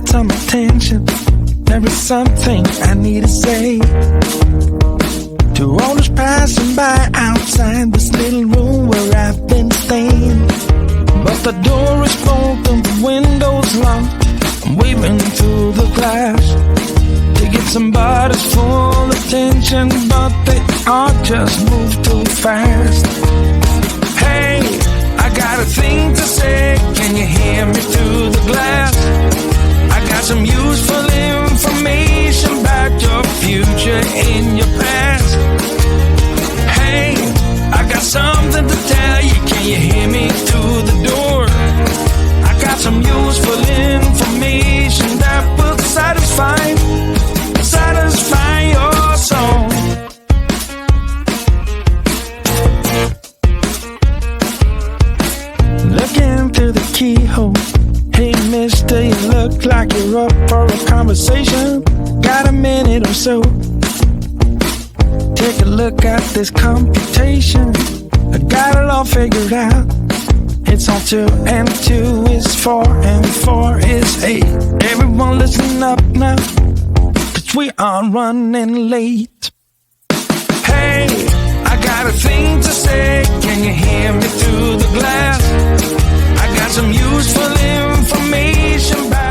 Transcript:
some attention. There is something I need to say to all those passing by outside this little room where I've been staying. But the door is broken, the window's locked. I'm waving through the glass to get somebody's full attention, but they all just move too fast. Hey, I got a thing to say, can you hear me through the glass? I got some useful information about your future and your past. Hey, I got something to tell you, can you hear me through the door? I got some useful information that will satisfy your soul. Looking through the keyhole. Hey mister, you look like you're up for a conversation. Got a minute or so? Take a look at this computation. I got it all figured out. It's all 2 and 2 is 4 and 4 is 8. Everyone listen up now, 'cause we are running late. Hey, I got a thing to say, can you hear me through the glass? I got some useful information about